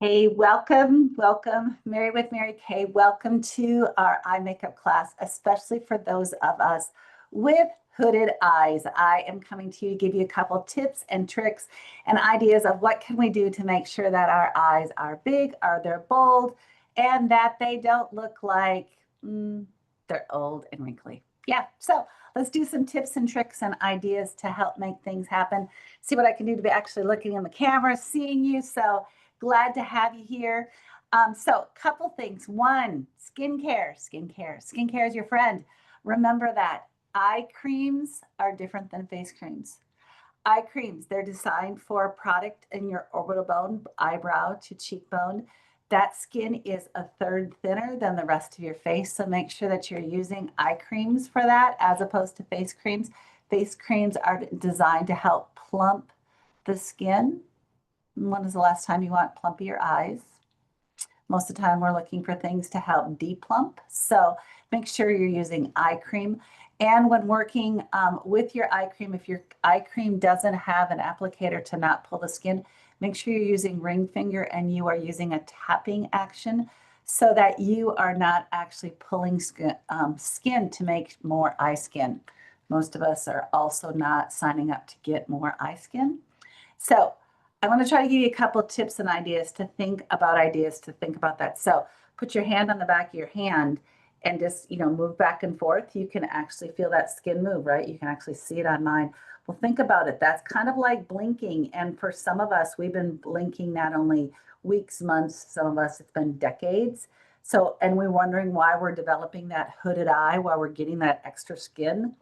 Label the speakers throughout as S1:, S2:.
S1: Hey, welcome, Mary with Mary Kay. Welcome to our eye makeup class, especially for those of us with hooded eyes. I am coming to you to give you a couple tips and tricks and ideas of what can we do to make sure that our eyes are big, are they're bold, and that they don't look like they're old and wrinkly. Yeah, so let's do some tips and tricks and ideas to help make things happen. See what I can do to be actually looking in the camera, seeing you. So glad to have you here. So, couple things. One, skincare. Skincare is your friend. Remember that eye creams are different than face creams. Eye creams, they're designed for product in your orbital bone, eyebrow to cheekbone. That skin is a third thinner than the rest of your face. So make sure that you're using eye creams for that as opposed to face creams. Face creams are designed to help plump the skin. When is the last time you want plumpier eyes? Most of the time we're looking for things to help deplump. So make sure you're using eye cream. And when working with your eye cream, if your eye cream doesn't have an applicator to not pull the skin, make sure you're using ring finger and you are using a tapping action so that you are not actually pulling skin to make more eye skin. Most of us are also not signing up to get more eye skin. So I want to try to give you a couple tips and ideas to think about that. So put your hand on the back of your hand and just, move back and forth. You can actually feel that skin move, right? You can actually see it on mine. Well, think about it. That's kind of like blinking. And for some of us, we've been blinking not only weeks, months, some of us, it's been decades. So, and we're wondering why we're developing that hooded eye, why we're getting that extra skin.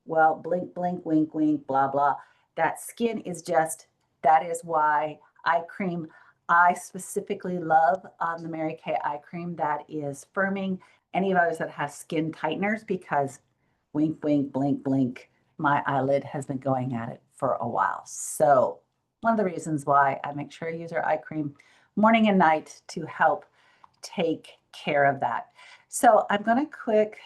S1: Well, blink, blink, wink, wink, blah, blah. That skin is just that is why eye cream, I specifically love the Mary Kay eye cream that is firming. Any of others that has skin tighteners because wink, wink, blink, blink, my eyelid has been going at it for a while. So one of the reasons why I make sure I use our eye cream morning and night to help take care of that. So I'm going to quick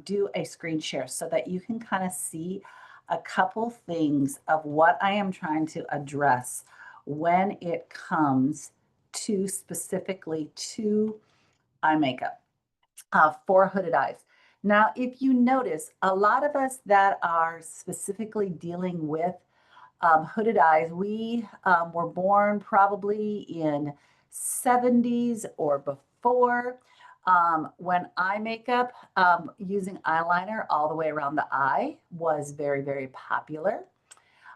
S1: do a screen share so that you can kind of see a couple things of what I am trying to address when it comes to specifically to eye makeup for hooded eyes. Now, if you notice, a lot of us that are specifically dealing with hooded eyes, we were born probably in 70s or before. When eye makeup, using eyeliner all the way around the eye was very, very popular.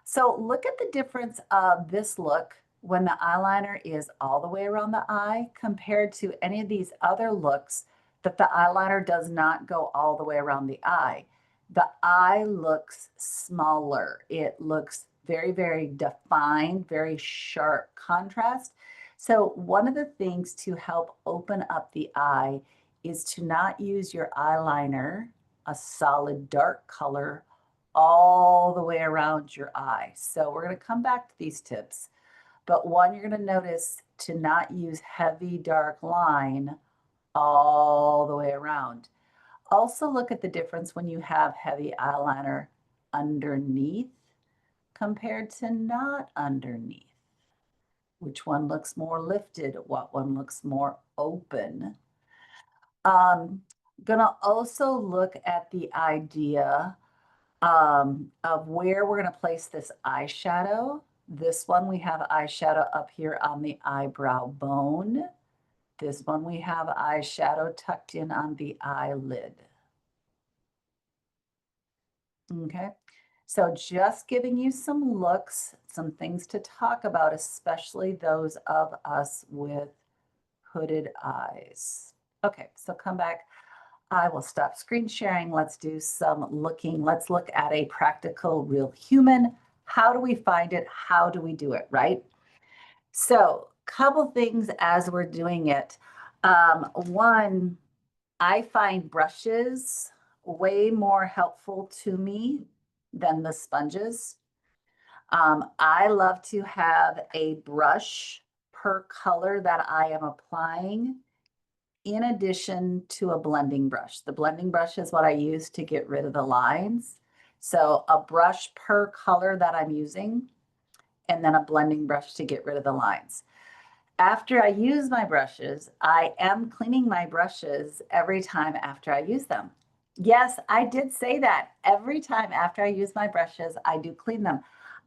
S1: So look at the difference of this look when the eyeliner is all the way around the eye compared to any of these other looks that the eyeliner does not go all the way around the eye. The eye looks smaller. It looks very, very defined, very sharp contrast. So one of the things to help open up the eye is to not use your eyeliner, a solid dark color, all the way around your eye. So we're going to come back to these tips. But one, you're going to notice to not use heavy dark line all the way around. Also look at the difference when you have heavy eyeliner underneath compared to not underneath. Which one looks more lifted? What one looks more open? Gonna also look at the idea of where we're gonna place this eyeshadow. This one we have eyeshadow up here on the eyebrow bone. This one we have eyeshadow tucked in on the eyelid. Okay, so just giving you some looks, some things to talk about, especially those of us with hooded eyes. Okay, so come back. I will stop screen sharing. Let's do some looking. Let's look at a practical, real human. How do we find it? How do we do it, right? So, couple things as we're doing it. One, I find brushes way more helpful to me than the sponges. I love to have a brush per color that I am applying in addition to a blending brush. The blending brush is what I use to get rid of the lines. So a brush per color that I'm using, and then a blending brush to get rid of the lines. After I use my brushes, I am cleaning my brushes every time after I use them. Yes, I did say that. Every time after I use my brushes, I do clean them.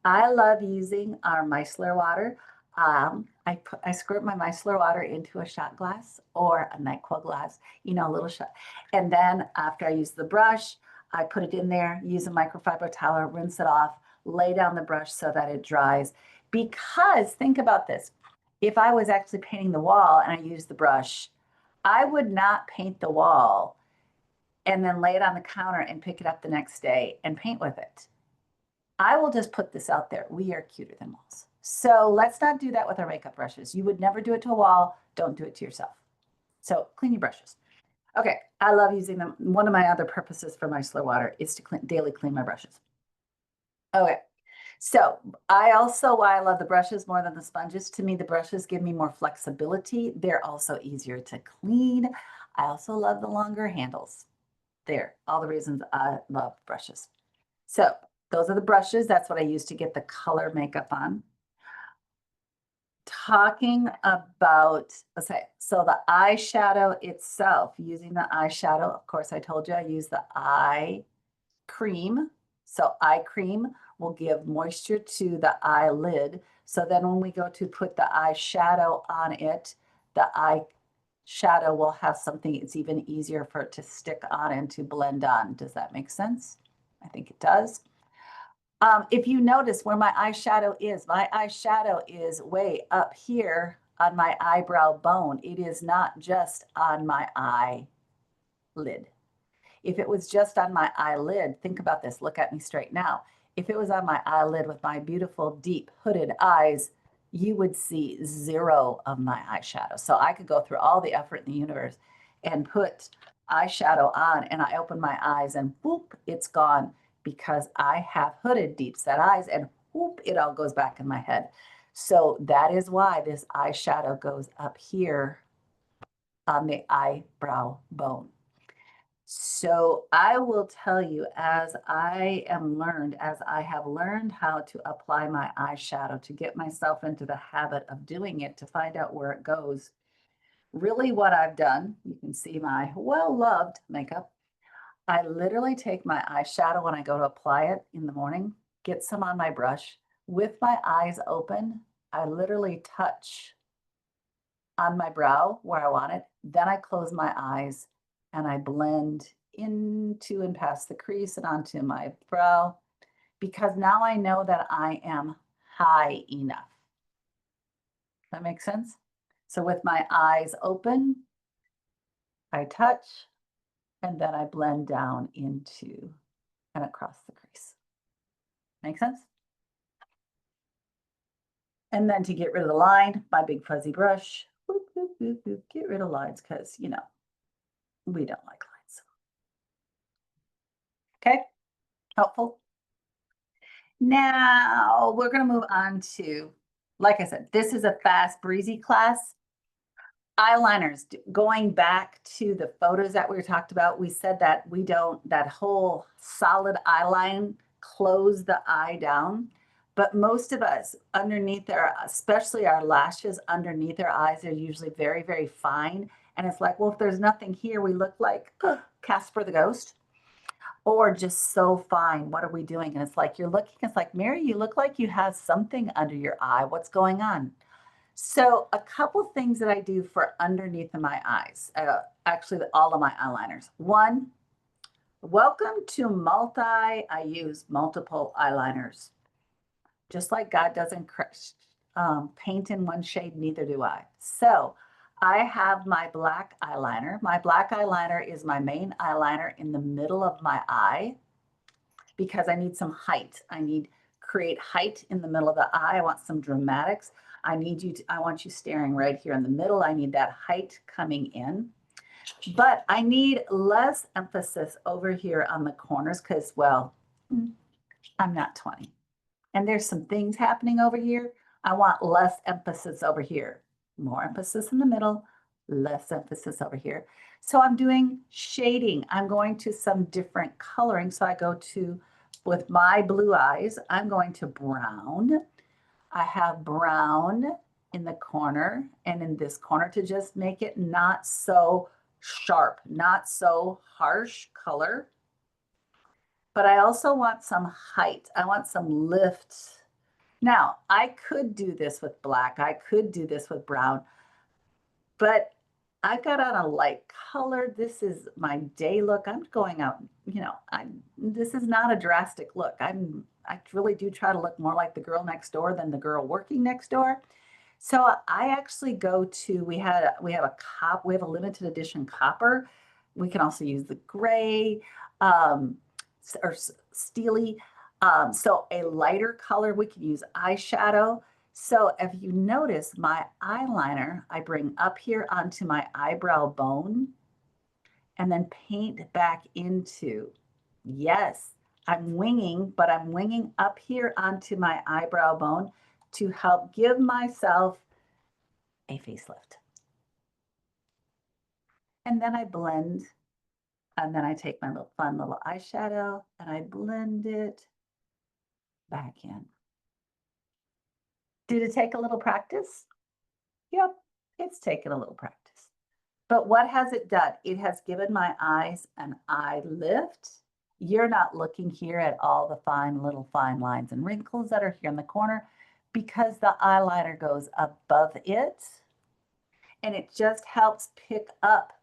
S1: I love using our micellar water. I squirt my micellar water into a shot glass or a NyQuil glass, you know, a little shot. And then after I use the brush, I put it in there, use a microfiber towel, rinse it off, lay down the brush so that it dries. Because think about this, if I was actually painting the wall and I used the brush, I would not paint the wall and then lay it on the counter and pick it up the next day and paint with it. I will just put this out there. We are cuter than walls. So let's not do that with our makeup brushes. You would never do it to a wall. Don't do it to yourself. So clean your brushes. Okay, I love using them. One of my other purposes for micellar water is to daily clean my brushes. Okay, so why I love the brushes more than the sponges. To me, the brushes give me more flexibility. They're also easier to clean. I also love the longer handles. There, all the reasons I love brushes. So those are the brushes. That's what I use to get the color makeup on. Talking about, okay, so the eyeshadow itself, using the eyeshadow, of course, I told you I use the eye cream. So eye cream will give moisture to the eyelid. So then when we go to put the eyeshadow on it, the eyeshadow will have something, it's even easier for it to stick on and to blend on. Does that make sense? I think it does. If you notice where my eyeshadow is way up here on my eyebrow bone. It is not just on my eyelid. If it was just on my eyelid, think about this, look at me straight now. If it was on my eyelid with my beautiful, deep hooded eyes, you would see zero of my eyeshadow. So I could go through all the effort in the universe and put eyeshadow on, and I open my eyes and whoop, it's gone because I have hooded deep set eyes, and whoop, it all goes back in my head. So that is why this eyeshadow goes up here on the eyebrow bone. So I will tell you, as I have learned how to apply my eyeshadow to get myself into the habit of doing it, to find out where it goes. Really what I've done, you can see my well-loved makeup. I literally take my eyeshadow when I go to apply it in the morning, get some on my brush. With my eyes open, I literally touch on my brow where I want it. Then I close my eyes and I blend into and past the crease and onto my brow, because now I know that I am high enough. That makes sense? So with my eyes open, I touch and then I blend down into and across the crease. Make sense? And then to get rid of the line, my big fuzzy brush, whoop, whoop, whoop, whoop, get rid of lines because, you know, we don't like lines. Okay, helpful? Now we're going to move on to, like I said, this is a fast, breezy class. Eyeliners, going back to the photos that we talked about, we said that we don't, that whole solid eyeline, close the eye down. But most of us underneath our, especially our lashes underneath our eyes, are usually very, very fine. And it's like, well, if there's nothing here, we look like Casper the Ghost. Or just so fine. What are we doing? And it's like, you're looking, it's like, Mary, you look like you have something under your eye. What's going on? So a couple things that I do for underneath of my eyes, actually all of my eyeliners. One, welcome to I use multiple eyeliners. Just like God doesn't paint in one shade, neither do I. So I have my black eyeliner. My black eyeliner is my main eyeliner in the middle of my eye because I need some height. Create height in the middle of the eye. I want some dramatics. I want you staring right here in the middle. I need that height coming in. But I need less emphasis over here on the corners because, well, I'm not 20. And there's some things happening over here. I want less emphasis over here. More emphasis in the middle, less emphasis over here. So I'm doing shading. I'm going to some different coloring. So I go to, with my blue eyes, I'm going to brown. I have brown in the corner and in this corner to just make it not so sharp, not so harsh color. But I also want some height. I want some lift. Now, I could do this with black. I could do this with brown, but I got on a light color. This is my day look. I'm going out, this is not a drastic look. I really do try to look more like the girl next door than the girl working next door. So I actually go to, we have a limited edition copper. We can also use the gray or steely. So a lighter color, we can use eyeshadow. So if you notice my eyeliner, I bring up here onto my eyebrow bone and then paint back into, yes, I'm winging, but I'm winging up here onto my eyebrow bone to help give myself a facelift. And then I blend, and then I take my fun little eyeshadow and I blend it back in. Did it take a little practice? Yep, it's taken a little practice. But what has it done? It has given my eyes an eye lift. You're not looking here at all the fine lines and wrinkles that are here in the corner because the eyeliner goes above it. And it just helps pick up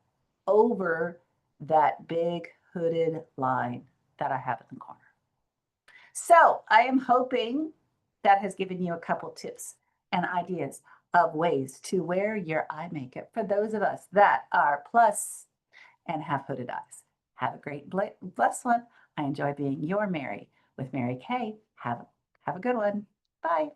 S1: over that big hooded line that I have in the corner. So I am hoping that has given you a couple tips and ideas of ways to wear your eye makeup for those of us that are plus and have hooded eyes. Have a great blessed one. I enjoy being your Mary with Mary Kay. Have a good one. Bye.